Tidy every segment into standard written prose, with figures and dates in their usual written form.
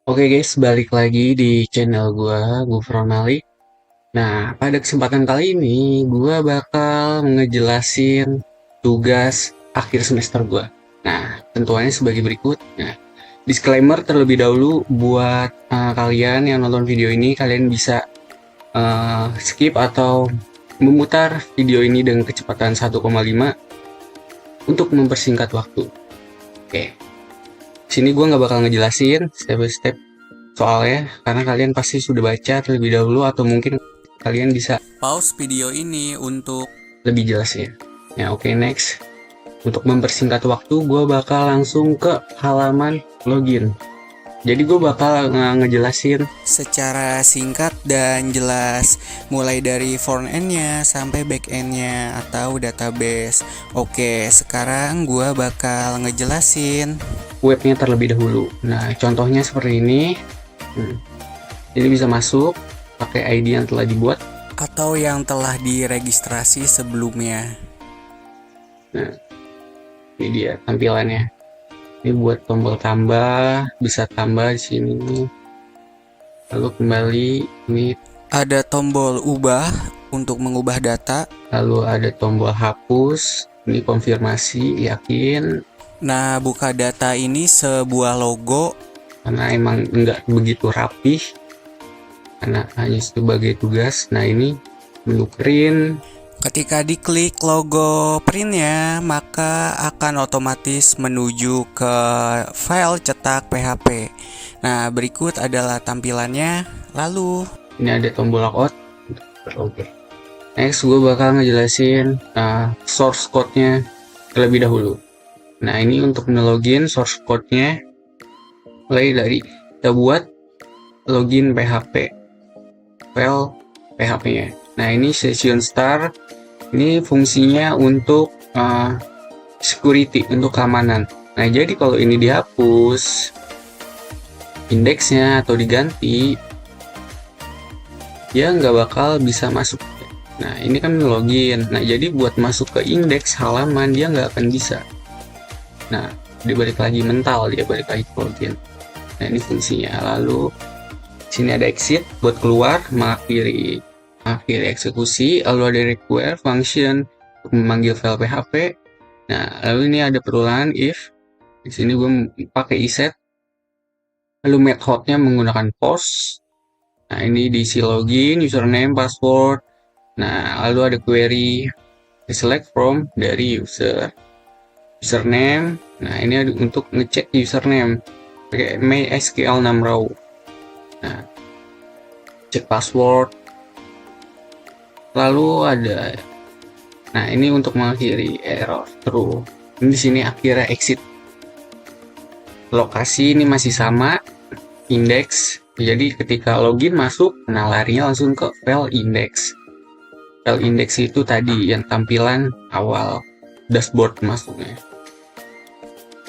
Oke guys, balik lagi di channel gua Malik. Nah, pada kesempatan kali ini gua bakal ngejelasin tugas akhir semester gua. Nah, tentuannya sebagai berikut. Nah, disclaimer terlebih dahulu buat kalian yang nonton video ini, kalian bisa skip atau memutar video ini dengan kecepatan 1,5 untuk mempersingkat waktu. Oke, sini gua nggak bakal ngejelasin step by step soalnya karena kalian pasti sudah baca terlebih dahulu atau mungkin kalian bisa Pause video ini untuk lebih jelas ya. Ya oke, next. Untuk mempersingkat waktu, gue bakal langsung ke halaman login. Jadi gue bakal ngejelasin secara singkat dan jelas, mulai dari front end-nya sampai back end-nya atau database. Oke, sekarang gua bakal ngejelasin. webnya terlebih dahulu. Nah, contohnya seperti ini. Hmm. Jadi bisa masuk pakai ID yang telah dibuat. Atau yang telah diregistrasi sebelumnya. Nah, ini dia tampilannya. Ini buat tombol tambah, bisa tambah di sini. Lalu kembali, ini. Ada tombol ubah untuk mengubah data. Lalu ada tombol hapus, ini konfirmasi, yakin. Nah, buka data ini sebuah logo Karena emang nggak begitu rapih, karena hanya sebagai tugas. Nah ini menu print. Ketika diklik logo printnya, maka akan otomatis menuju ke file cetak PHP. Nah, berikut adalah tampilannya. Lalu, Ini ada tombol logout. Oke. Next gue bakal ngejelasin source code-nya terlebih dahulu. Nah ini untuk ngelogin source code-nya, mulai dari kita buat login PHP, file PHP-nya. Nah ini session start. Ini fungsinya untuk security, untuk keamanan. Nah jadi kalau ini dihapus indeksnya atau diganti, dia nggak bakal bisa masuk. Nah ini kan login. Nah jadi buat masuk ke indeks halaman dia nggak akan bisa. Nah dia balik lagi mental, dia balik lagi ke login. Nah ini fungsinya. Lalu sini ada exit buat keluar, mengakhiri eksekusi. Lalu ada require function untuk memanggil file PHP. Nah lalu ini ada perulangan if. Di sini gue pakai iset. Lalu methodnya menggunakan post. Nah ini diisi login, username, password. Nah lalu ada query select from dari username. Nah ini ada untuk ngecek username pakai MySQL 6 row. Nah cek password. Lalu ada, nah ini untuk mengakhiri error true. Ini di sini akhirnya exit. Lokasi ini masih sama, indeks. Jadi ketika login masuk, nah larinya langsung ke file index. File index itu tadi yang tampilan awal dashboard masuknya.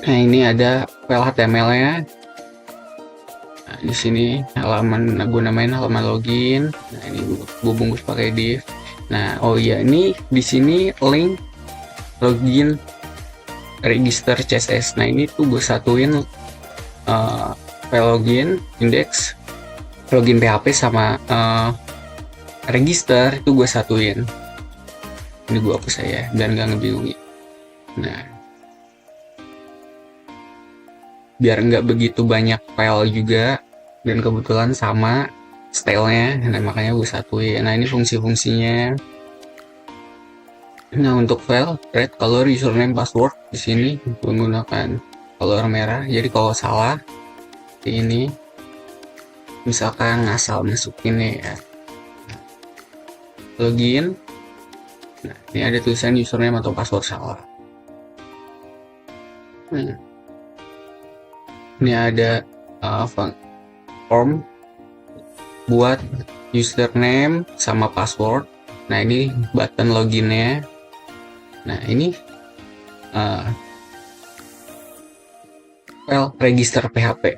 Nah ini ada file HTML-nya. Nah di sini halaman, gue namain halaman login. Nah ini gue bungkus pakai div. Nah oh iya, ini di sini link login register CSS. Nah ini tuh gue satuin file login index, login PHP sama register itu gue satuin. Ini gue hapus saya dan gak ngebingungin. Nah biar nggak begitu banyak file juga, dan kebetulan sama stylenya, nah makanya gue satuin. Nah ini fungsi-fungsinya. Nah untuk file red color username password, di sini menggunakan color merah. Jadi kalau salah ini misalkan asal masukin ya login, nah ini ada tulisan username atau password salah. Ini ada form buat username sama password. Nah ini button loginnya. Nah ini file register PHP.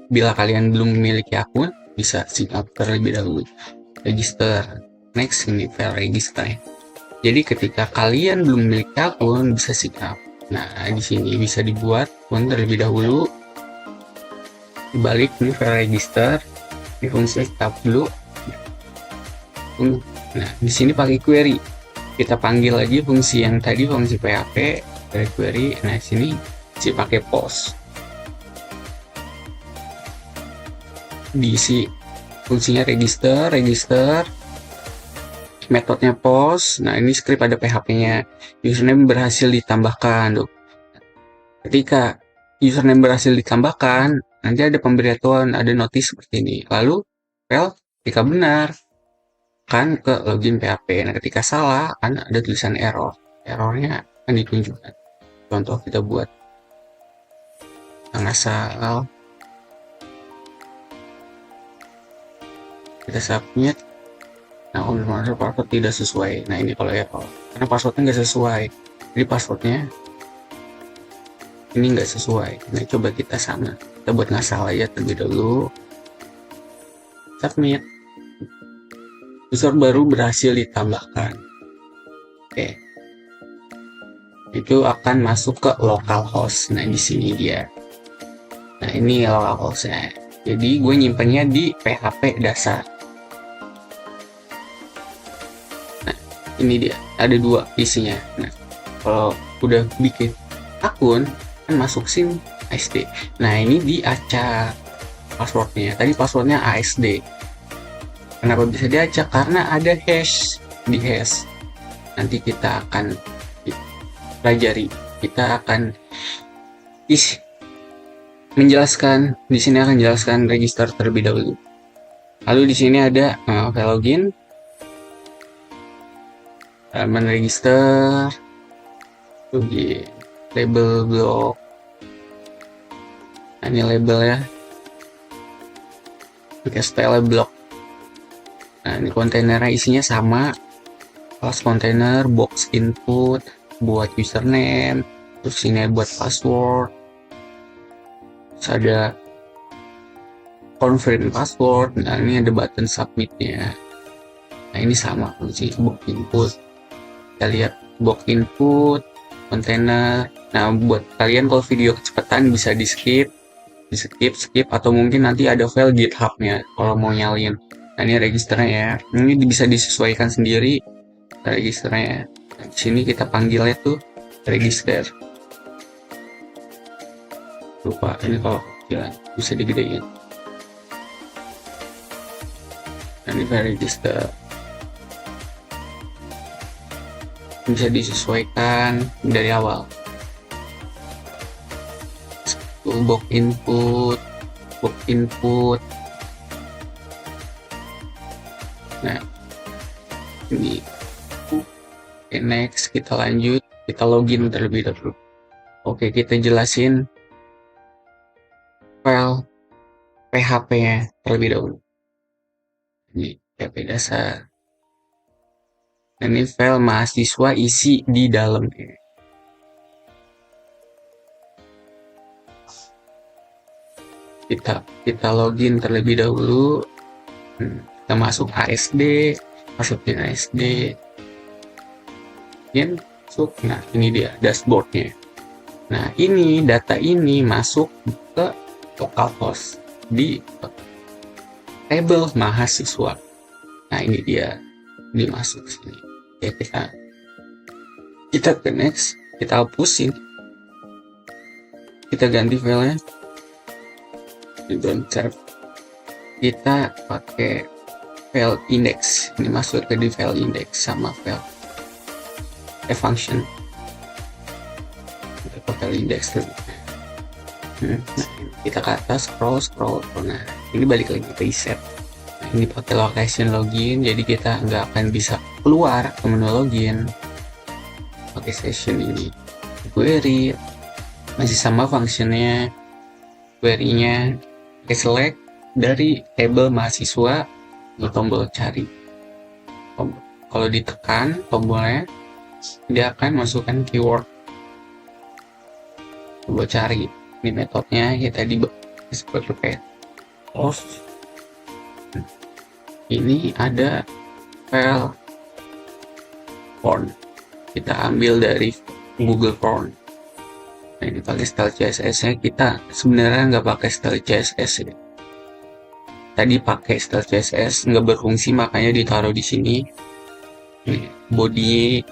Bila kalian belum memiliki akun, bisa sign up terlebih dahulu. Register. Next ini file register. Jadi ketika kalian belum memiliki akun, bisa sign up. Nah di sini bisa dibuat akun terlebih dahulu. dibalik ini file register, di fungsi tab dulu. Nah, di sini pakai query. Kita panggil lagi fungsi yang tadi, fungsi PHP dari query. Nah, sini si pakai post. Diisi fungsinya register, metodenya post. Nah, ini script ada PHP-nya. Username berhasil ditambahkan. Tuh. Ketika username berhasil ditambahkan, nanti ada pemberitahuan, ada notice seperti ini. Lalu, file ketika benar, kan ke login PHP. Nah, ketika salah, kan ada tulisan error. Errornya akan ditunjukkan. Contoh kita buat asal kita submit. Nah, confirmation password tidak sesuai. Nah, ini kalau error, karena passwordnya nggak sesuai. Jadi passwordnya ini nggak sesuai. Nah, coba kita sama. Kita buat ngasal aja terlebih dahulu. Submit. User baru berhasil ditambahkan. Oke. Itu akan masuk ke localhost. Nah, di sini dia. Nah, ini localhostnya. Jadi gue nyimpennya di PHP dasar. Nah, ini dia. Ada 2 isinya. Nah, kalau udah bikin akun, kan masuk SIM ASD. Nah, ini diacak passwordnya. Tadi passwordnya ASD. Kenapa bisa diacak? Karena ada hash di hash. Nanti kita akan pelajari. Kita akan menjelaskan. Di sini akan menjelaskan register terlebih dahulu. Lalu di sini ada file login, halaman register, login, label block. Nah, ini label ya. Pakai style block. Nah, ini kontainernya isinya sama. Class container, box input, buat username, terus ini buat password. Terus ada confirm password. Nah, ini ada button submitnya. Nah, ini sama fungsi box input. Kita lihat box input, container. Nah, buat kalian kalau video kecepatan bisa di skip, atau mungkin nanti ada file GitHub-nya kalau mau nyalin. Nah, ini registernya ya. Ini bisa disesuaikan sendiri registernya. Nah, di sini kita panggilnya tuh register. Lupa ini kalau kecilan bisa digedein. Nah, ini register. Bisa disesuaikan dari awal. Box input. Nah, ini oke, next kita lanjut, kita login terlebih dahulu. Oke, kita jelasin file PHP-nya terlebih dahulu. Ini PHP dasar. Ini file mahasiswa isi di dalamnya. Kita login terlebih dahulu. Kita masuk ASD, masukin ASD. Masuk. Nah, ini dia dashboardnya. Nah, ini data ini masuk ke localhost di table mahasiswa. Nah, ini dia. Ini masuk sini. Oke, kita ke next. Kita hapusin. Kita ganti filenya. Don't save. Kita pakai file index. Ini masuk ke di file index sama file function. Kita pakai file index dulu. Nah, kita ke atas scroll. Nah, ini balik lagi ke reset. Nah, ini pakai location login, jadi kita nggak akan bisa keluar ke menu login. Pakai session ini query masih sama fungsinya. Query-nya pakai select dari table mahasiswa di tombol cari. Kalau ditekan tombolnya, dia akan masukkan keyword. Coba cari. Ini metodenya kita seperti post. Ini ada file form. Kita ambil dari Google Form. Nah, ini pakai style CSS-nya. Kita sebenarnya nggak pakai style CSS ya. Tadi pakai style CSS nggak berfungsi, makanya ditaruh di sini. Nih, body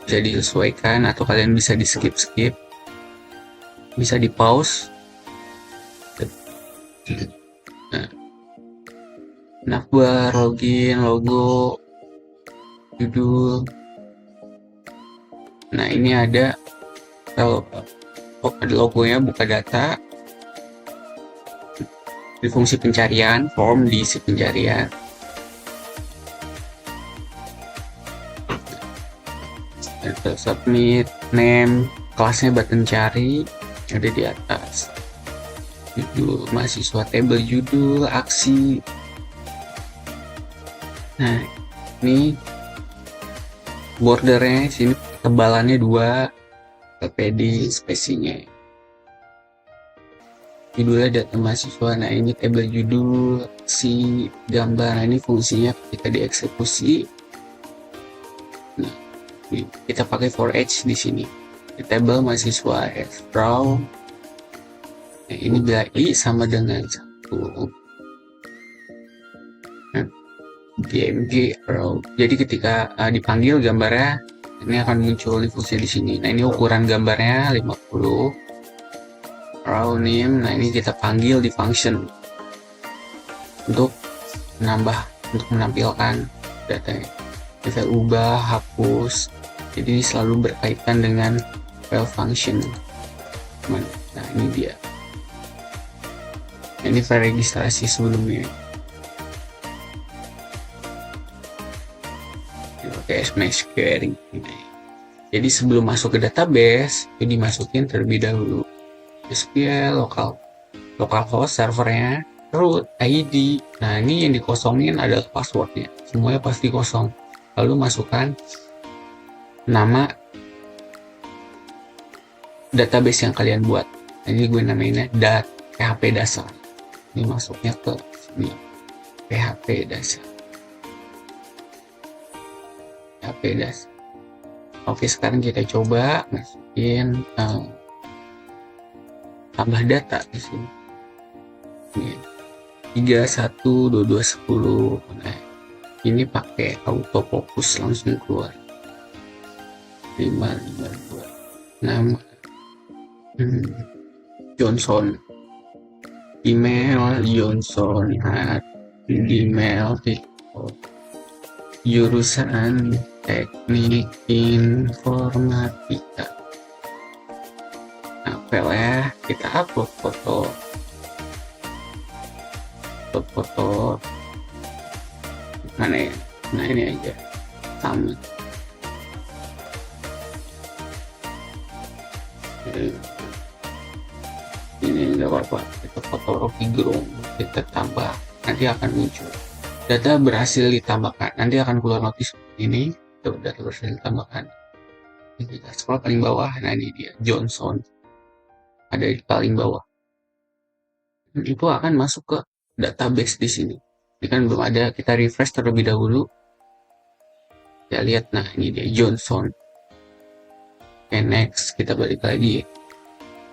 bisa disesuaikan atau kalian bisa di skip, bisa di pause. Nah, navbar, login, logo, judul. Nah, ini ada kalau ada logonya, buka data di fungsi pencarian, form diisi pencarian. Ada submit, name, kelasnya button cari ada di atas. Judul mahasiswa, table judul, aksi. Nah, ini bordernya sini tebalannya 2, LPD spesinya. Judulnya data mahasiswa. Nah, ini table judul, aksi, gambar. Nah, ini fungsinya ketika dieksekusi. Nah, kita pakai for each di sini. Di table mahasiswa draw. Nah, ini bila i sama dengan 1. Nah, DMG row. Jadi ketika dipanggil gambarnya ini akan muncul di fungsi di sini. Nah, ini ukuran gambarnya 50. Row name. Nah, ini kita panggil di function untuk menampilkan datanya. Kita ubah, hapus. Jadi ini selalu berkaitan dengan file function. Nah, ini dia. Ini file registrasi sebelumnya. Oke, smash query. Jadi sebelum masuk ke database, itu dimasukin terlebih dahulu. SQL, localhost servernya, root, ID. Nah, ini yang dikosongin adalah passwordnya. Semuanya pasti kosong. Lalu masukkan nama database yang kalian buat. Nah, ini gue namainnya PHP dasar. Ini masuknya ke sini. PHP dasar. PHP dasar. Oke, sekarang kita coba masukin tambah data di sini. Ini 31 22 10. Nah, ini pakai autofocus langsung keluar. 552. Nama Johnson. Email Johnson at gmail.com. Jurusan teknik informatika. Nah, ya, kita upload foto mana ya? Nah, ini aja sama. Ini nggak apa-apa, kita foto Rocky Gerung, kita tambah, nanti akan muncul data berhasil ditambahkan. Nanti akan keluar notis ini, data berhasil ditambahkan. Kita scroll paling bawah. Nah, ini dia Johnson, ada di paling bawah. Itu akan masuk ke database di sini. Ini kan belum ada, kita refresh terlebih dahulu. Kita lihat, nah ini dia Johnson. Oke, next kita balik lagi.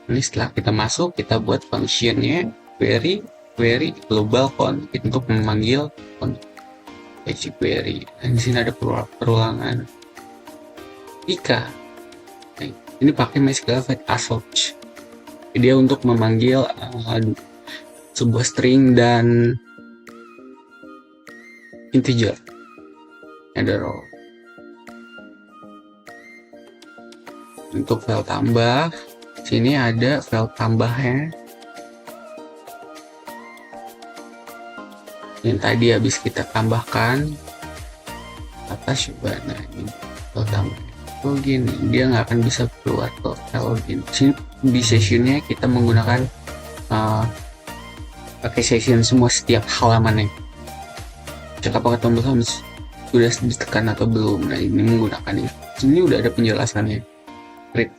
Ini setelah kita masuk, kita buat functionnya query global config untuk memanggil query. Nah, di sini ada perulangan. Jika nah, ini pakai MySQL fetch assoc. Dia untuk memanggil sebuah string dan integer. Ada row. Untuk file tambah, sini ada file tambahnya. Yang tadi habis kita tambahkan atas coba. Nah, ini file tambah. Login, dia nggak akan bisa keluar ke file login. Sini di sessionnya kita menggunakan pakai session semua setiap halamannya. Cek apakah tombol home sudah ditekan atau belum. Nah, ini menggunakan ini. Sini udah ada penjelasannya. Create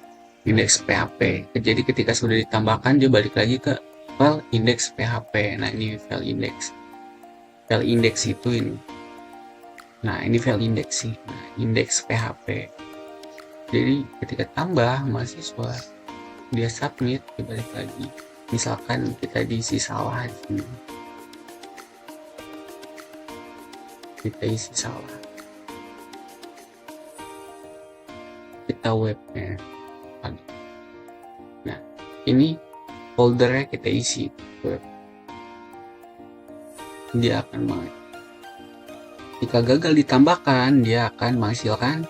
index PHP. Jadi ketika sudah ditambahkan, dia balik lagi ke file index PHP. Nah, ini file index. File index itu ini. Nah, ini file index sih. Nah, index PHP. Jadi ketika tambah mahasiswa, dia submit, dia balik lagi. Misalkan kita diisi salah di sini, kita isi salah, kita webnya. Nah, ini foldernya kita isi web, dia akan jika gagal ditambahkan, dia akan menghasilkan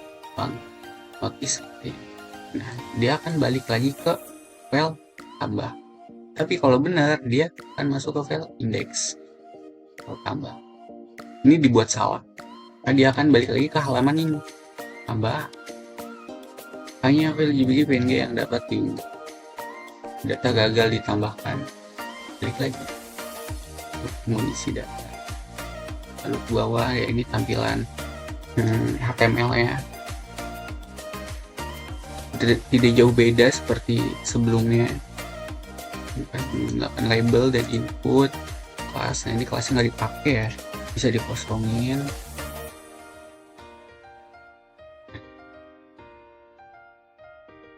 notice. Nah, dia akan balik lagi ke file tambah. Tapi kalau benar, dia akan masuk ke file index, file tambah. Ini dibuat salah. Nah, dia akan balik lagi ke halaman ini, tambah. Hanya file JPG PNG yang dapat diunduh. Data gagal ditambahkan. Klik lagi untuk mengisi data. Lalu ke bawah ya, ini tampilan HTML ya, tidak jauh beda seperti sebelumnya. Menggunakan label dan input kelas. Nah, ini kelasnya nggak dipakai ya, bisa dikosongin.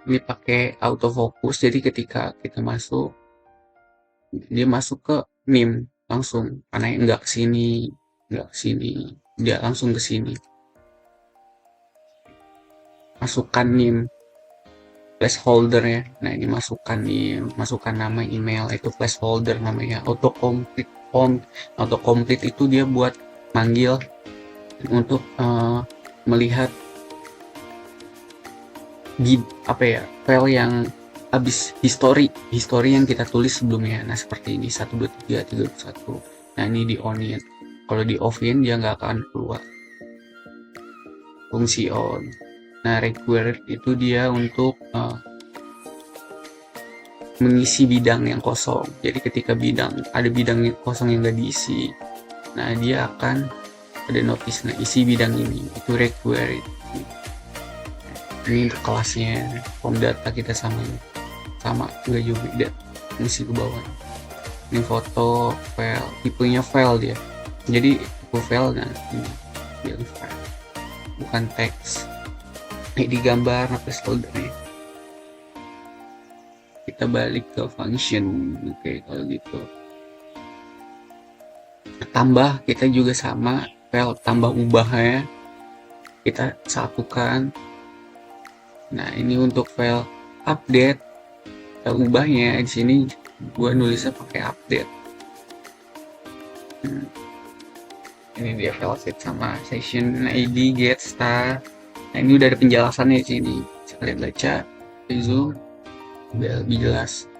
Ini pakai autofocus, jadi ketika kita masuk, dia masuk ke NIM langsung, karena nggak ke sini, dia langsung ke sini. Masukkan NIM placeholder ya. Nah, ini masukkan NIM, masukkan nama email, itu placeholder namanya. Autocomplete itu dia buat manggil untuk melihat di file yang habis history yang kita tulis sebelumnya. Nah, seperti ini 123 321. Nah, ini di onin. Kalau di offin dia nggak akan keluar. Fungsi on. Nah, required itu dia untuk mengisi bidang yang kosong. Jadi ketika ada bidang yang kosong yang nggak diisi, nah dia akan ada notice. Nah, isi bidang ini, itu required. Ini untuk kelasnya, form data kita sama nggak jauh beda. Mesti ke bawah. Ini foto, file, tipenya file dia. Jadi tipe file, nah ini dia file, bukan teks. Ini gambar placeholdernya. Kita balik ke function. Oke, kalau gitu. Tambah kita juga sama, file tambah ubahnya kita satukan. Nah, ini untuk file update, ubahnya di sini gua nulisnya pakai update. Ini dia file set sama session ID get star. Nah, ini udah ada penjelasannya di sini. Kalian baca, zoom, lebih jelas.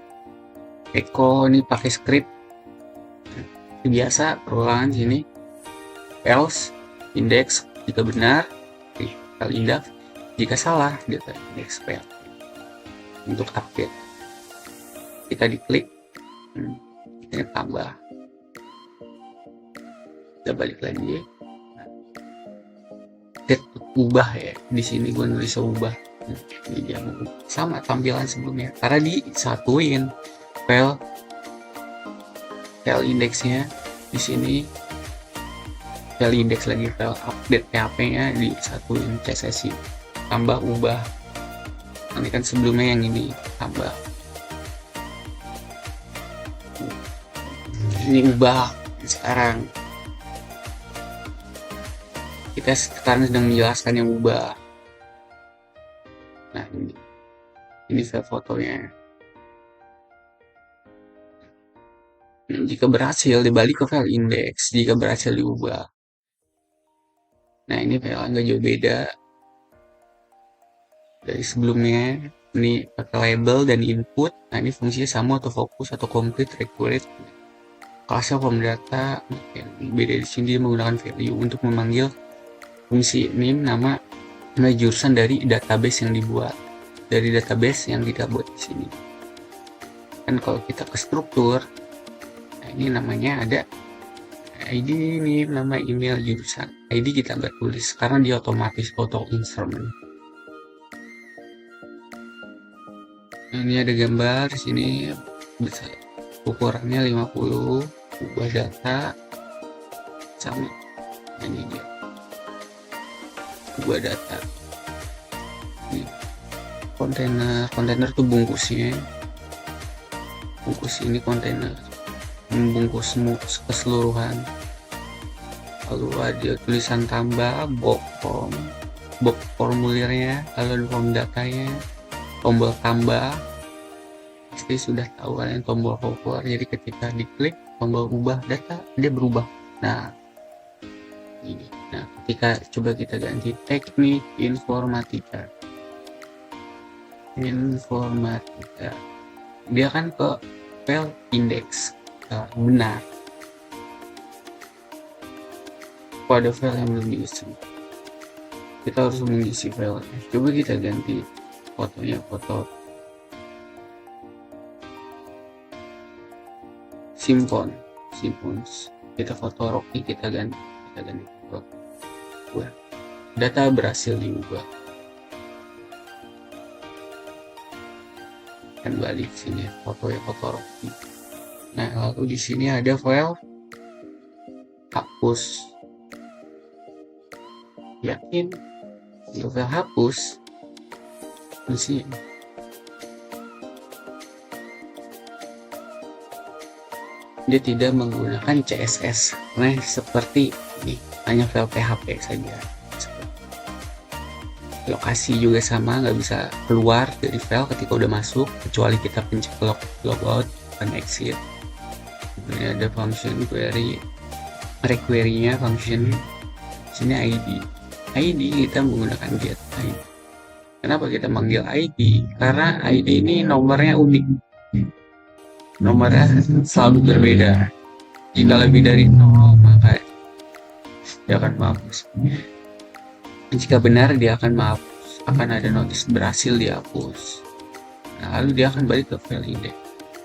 Echo ini pakai script. Biasa perulangan sini. Else index jika benar, file index. Jika salah, data index file. Untuk update, kita diklik, kita tambah. Kita balik lagi. Ubah ya, di sini gue nulis ubah. Ini dia sama tampilan sebelumnya, karena disatuin file indeksnya di sini, file index lagi, file update PHP-nya disatuin, CSS tambah ubah. Ini kan sebelumnya yang ini tambah, ini ubah. Sekarang kita sekarang sedang menjelaskan yang ubah. Nah, ini file fotonya. Jika berhasil dibalik ke file index, jika berhasil diubah. Nah, ini file nggak jauh beda dari sebelumnya. Ini pakai label dan input. Nah, ini fungsinya sama, autofocus atau complete, required. Kelasnya form data. Beda di sini dia menggunakan value untuk memanggil fungsi name, nama jurusan dari database yang dibuat, dari database yang kita buat di sini. Kan kalau kita ke struktur, nah ini namanya ada ID, ini nama email, jurusan. ID kita nggak tulis karena dia otomatis auto insert. Ini ada gambar di sini, besar, ukurannya 50, ubah data sama. Ini dia, ubah data. Ini kontainer tuh bungkus ini kontainer membungkus keseluruhan. Lalu ada tulisan tambah, box formulirnya, lalu form datanya, tombol tambah. Pasti sudah tahu kalian tombol keluar, jadi ketika diklik tombol ubah data dia berubah. Nah ini, ketika coba kita ganti teknik informatika, dia kan ke file index benar. Pada file yang belum diisi, kita harus mengisi filenya. Coba kita ganti fotonya, foto simpan, kita foto Rocky, kita ganti foto. Data berhasil diubah. Dan balik sini foto Rocky. Nah, lalu di sini ada file hapus. Yakin file hapus di sini. Dia tidak menggunakan CSS. Nah, seperti ini, hanya file PHP saja. Lokasi juga sama, nggak bisa keluar dari file ketika udah masuk, kecuali kita pencet logout dan exit. Kemudian ada function require-nya function. Sini ID kita menggunakan get ID. Kenapa kita manggil ID? Karena ID ini nomornya unik. Nomornya selalu berbeda. Jika lebih dari 0, maka dia akan menghapus. Jika benar, dia akan menghapus. Akan ada notis berhasil dihapus. Nah, lalu dia akan balik ke file index.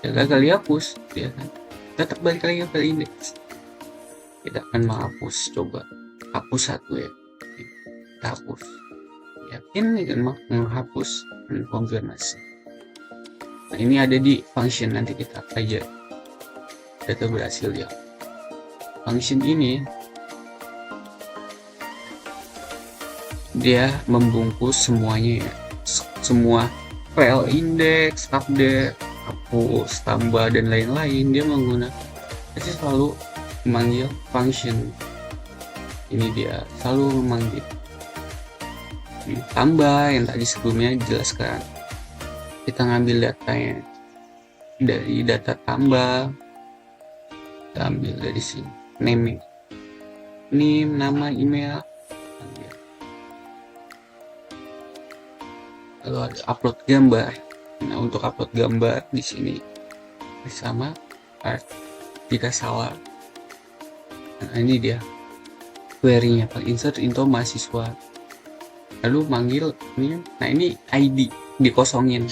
Jika gagal dihapus, dia akan tetap balik lagi ke file index. Kita akan menghapus. Coba hapus satu ya. Kita hapus. Yakin akan menghapus dan konfirmasi. Nah, ini ada di function, nanti kita aja data berhasil ya. Function ini dia membungkus semuanya ya, semua file index, update, hapus, tambah dan lain-lain. Dia menggunakan selalu memanggil function. Ini dia selalu memanggil tambah yang tadi sebelumnya dijelaskan. Kita ngambil datanya dari data tambah, kita ambil dari sini name, nama, email, lalu ada upload gambar. Nah, untuk upload gambar di sini bersama art. Jika salah, nah ini dia query-nya, insert into mahasiswa, lalu manggil ini. Nah, ini ID dikosongin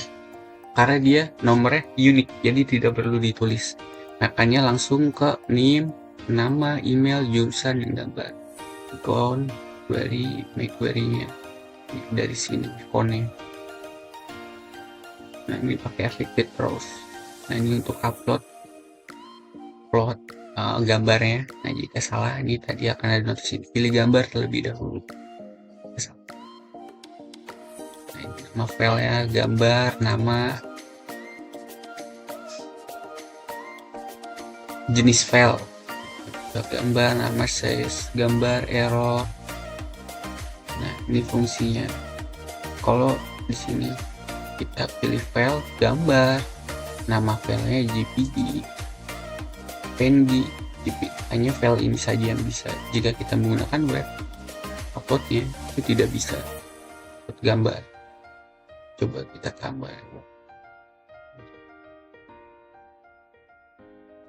karena dia nomornya unik, jadi tidak perlu ditulis. Makanya langsung ke name, nama, email, jurusan, dan gambar. Icon, query, make query-nya dari sini, ikonnya. Nah, ini pakai affected rows. Nah, ini untuk upload gambarnya. Nah, jika salah ini tadi akan ada notis ini, pilih gambar terlebih dahulu. Nah, ini nama filenya, gambar, nama, jenis file, gambar, nama, size, gambar, error. Nah, ini fungsinya. Kalau di sini kita pilih file gambar, nama filenya JPG, PNG, JPG, hanya file ini saja yang bisa. Jika kita menggunakan web, uploadnya itu tidak bisa upload gambar. Coba kita tambah.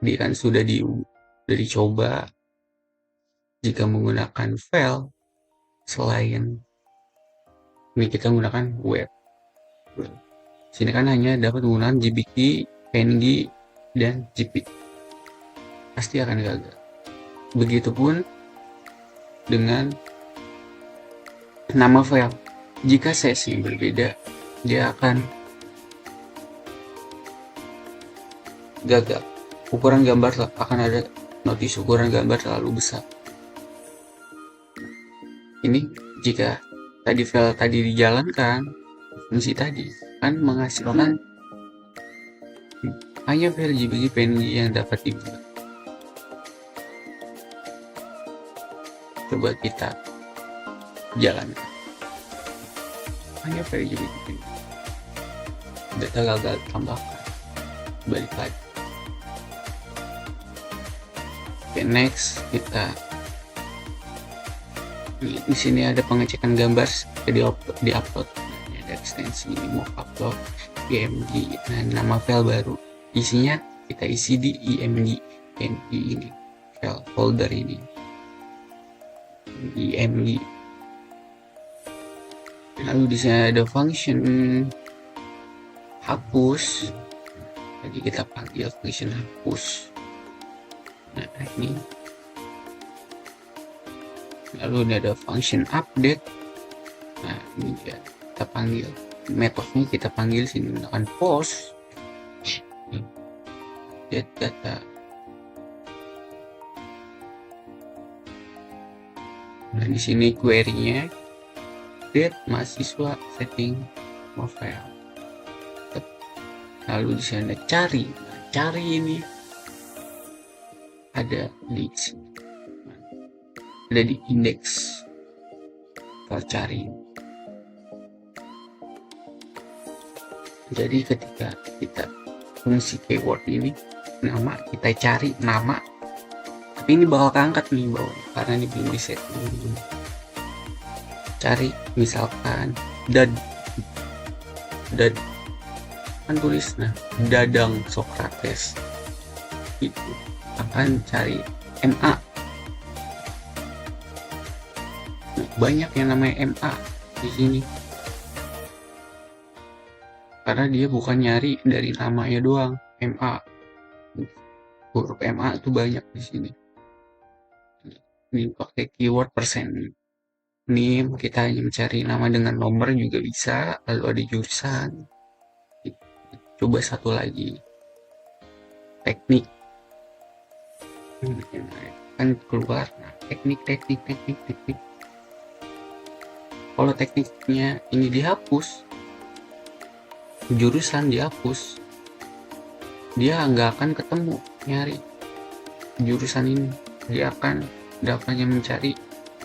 Ini kan sudah dicoba. Jika menggunakan file selain ini, kita menggunakan web. Sini kan hanya dapat menggunakan JPG, PNG, dan JPEG. Pasti akan gagal. Begitupun dengan nama file. Jika size berbeda, dia akan gagal. Ukuran gambar akan ada notis ukuran gambar terlalu besar. Ini jika tadi file tadi dijalankan, fungsi tadi kan menghasilkan hanya versi bagi PNG yang dapat dibuat. Coba kita jalankan. Hanya versi bagi PNG. Data gagal tambahkan. Balik lagi. Oke, next kita di sini ada pengecekan gambar di upload. Nah, ada ekstensi mau upload img. Nah, nama file baru isinya kita isi di img ini file folder ini img. Lalu di sini ada function hapus, jadi kita panggil function hapus. Nah, ini lalu ini ada function update. Nah, ini dia kita panggil metodenya, kita panggil sini menggunakan post get data. Nah, di sini query-nya create mahasiswa setting profile. Lalu di sini ada cari. Nah, cari ini ada di sini. Ada di indeks. Kita cari. Jadi ketika kita fungsi keyword ini nama, kita cari nama, tapi ini bakal keangkat nih bawah karena ini belum di set dulu. Cari misalkan dad kan tulis, nah Dadang Sokrates itu akan cari MA. Nah, banyak yang namanya MA di sini karena dia bukan nyari dari namanya doang. MA, huruf MA itu banyak di sini. Ini pakai keyword persen. Ini kita hanya mencari nama dengan nomor juga bisa. Lalu ada jurusan. Coba satu lagi, teknik. Kan keluar. Nah, teknik. Kalau tekniknya ini dihapus, jurusan dihapus, dia nggak akan ketemu nyari jurusan ini. Dia akan dapatnya mencari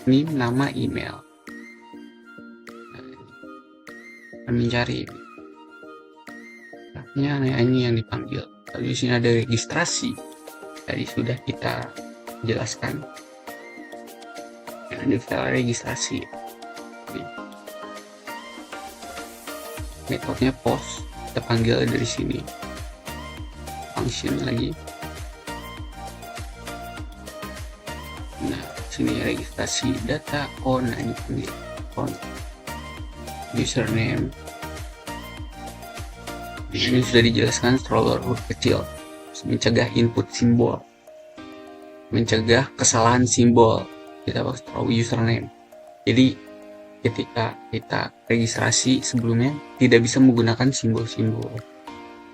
NIM, nama, email. Nah, mencari ini yang dipanggil. Lalu di sini ada registrasi. Tadi sudah kita jelaskan. Ada file registrasi. Metodenya post, kita panggil dari sini. Function lagi. Nah, sini registrasi data on. Nah, ini panggil on. Username. Ini sudah dijelaskan scroller huruf kecil, mencegah input simbol, mencegah kesalahan simbol. Kita pakai username. Jadi ketika kita registrasi sebelumnya tidak bisa menggunakan simbol-simbol,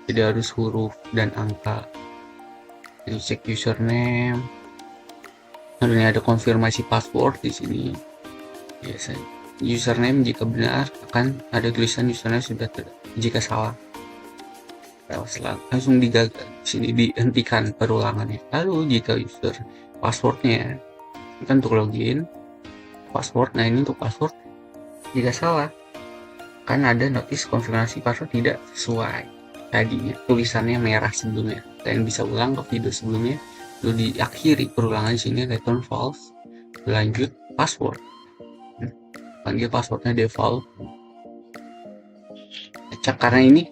tidak harus huruf dan angka. Jadi cek username. Lalu ini ada konfirmasi password di sini. Biasanya username jika benar akan ada tulisan username sudah jika salah langsung digagal, sini dihentikan perulangannya. Lalu jika user passwordnya kan untuk login password, nah ini untuk password jika salah kan ada notis konfirmasi password tidak sesuai tadinya, tulisannya merah sebelumnya. Kalian bisa ulang ke video sebelumnya, lalu diakhiri perulangan di sini return false, lanjut password, panggil passwordnya default. Cek karena ini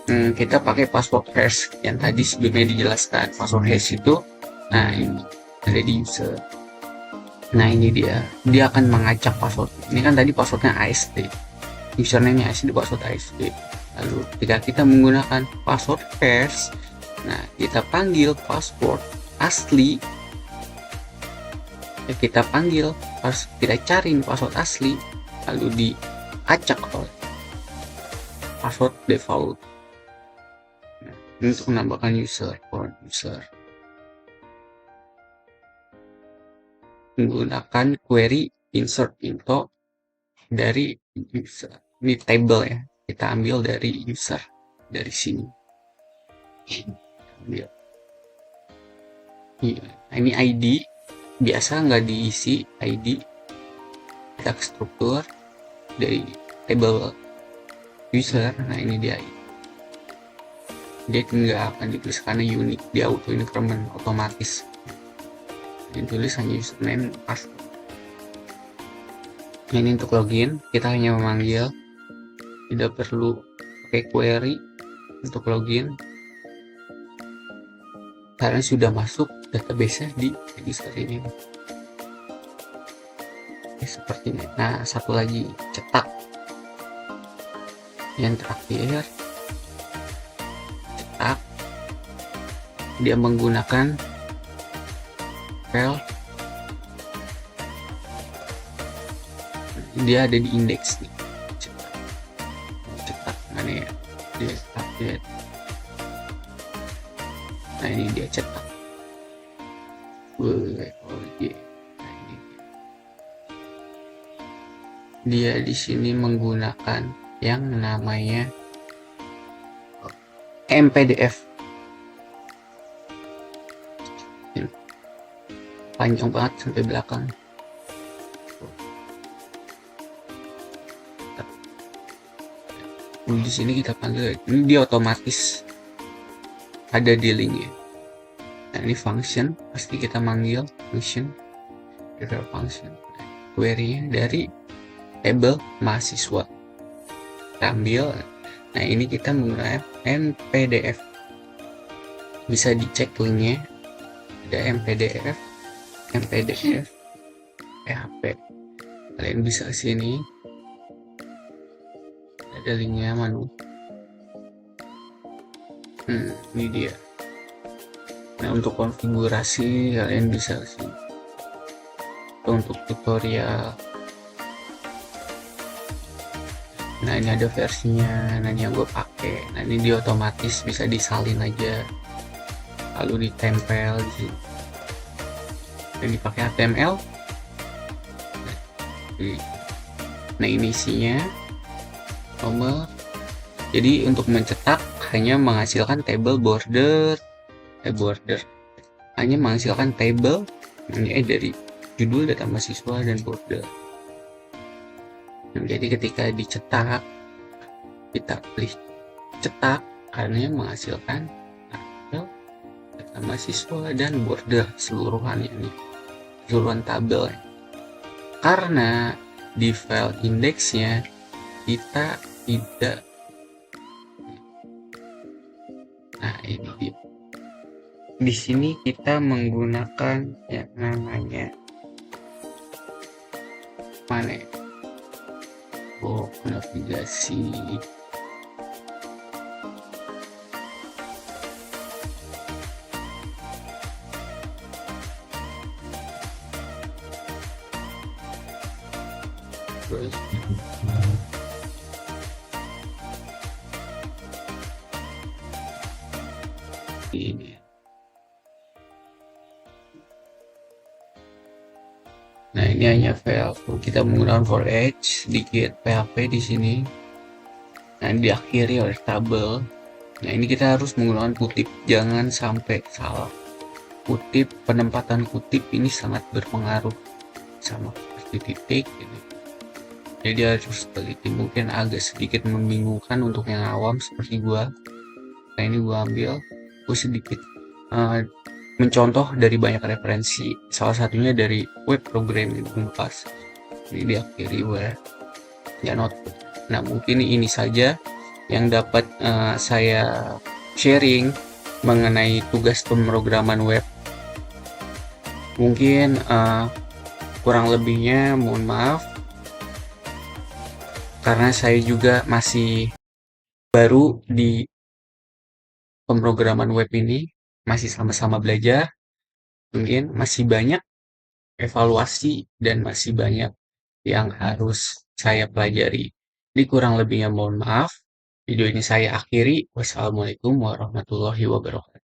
kita pakai password hash yang tadi sebelumnya dijelaskan. Password hash itu, nah ini ada di user. Nah ini dia akan mengacak password. Ini kan tadi passwordnya ASD, username-nya ASD, password ASD. Lalu ketika kita menggunakan password hash, nah kita panggil password asli. Kita panggil, harus kita cari password asli, lalu diacak oleh password default. Ini untuk menambahkan user. Menggunakan query insert info dari user. Ini table ya. kita ambil dari user dari sini. Ambil. Iya. Nah, ini ID biasa nggak diisi ID, kita ke struktur dari table user. Nah ini dia, dia nggak akan ditulis karena unik, dia auto increment otomatis, ditulis hanya username password. Nah, ini untuk login kita hanya memanggil, tidak perlu pakai query untuk login karena sudah masuk database di user ini. Oke, seperti ini. Nah, satu lagi, cetak. Yang terakhir, cetak. Dia menggunakan file, dia ada di indeks nih. Cetak mana ya? Dia update. Nah ini dia cetak. Nah, ini dia di sini menggunakan yang namanya MPDF. Panjang banget sampai belakang. Di sini kita panggil, ini dia otomatis ada di linknya. Nah ini function, pasti kita manggil function, function. Query-nya dari table mahasiswa. Kita ambil. Nah ini kita menggunakan MPDF. Bisa dicek linknya, ada MPDF, PHP. Kalian bisa ke sini, ada linknya manu. Ini dia. Nah untuk konfigurasi kalian bisa ke sini. Untuk tutorial. Nah ini ada versinya. Nah ini yang gue pakai. Nah ini dia otomatis bisa disalin aja, lalu ditempel di sini. Dan dipakai HTML. Nah ini isinya nomor. Jadi untuk mencetak hanya menghasilkan table border, hanya menghasilkan table dari judul, data mahasiswa, dan border. Nah, jadi ketika dicetak, kita pilih cetak karena menghasilkan tabel, data mahasiswa, dan border seluruhannya nih, seluruhan tabel. Karena di file indeksnya kita tidak. Nah ini dia. Di sini kita menggunakan yang namanya mana ya? Navigasi. Terus ini. Nah ini hanya file, kita menggunakan for each, sedikit PHP di sini. Nah diakhiri oleh tabel. Nah ini kita harus menggunakan kutip, jangan sampai salah. Kutip, penempatan kutip ini sangat berpengaruh, sama seperti titik gitu. Jadi harus teliti, mungkin agak sedikit membingungkan untuk yang awam seperti gua. Nah ini gua ambil, gua sedikit mencontoh dari banyak referensi, salah satunya dari web programming Unpas. Ini diakhiri web ya notebook. Nah mungkin ini saja yang dapat saya sharing mengenai tugas pemrograman web. Mungkin kurang lebihnya mohon maaf, karena saya juga masih baru di pemrograman web ini, masih sama-sama belajar, mungkin masih banyak evaluasi dan masih banyak yang harus saya pelajari. Jadi kurang lebihnya mohon maaf. Video ini saya akhiri. Wassalamualaikum warahmatullahi wabarakatuh.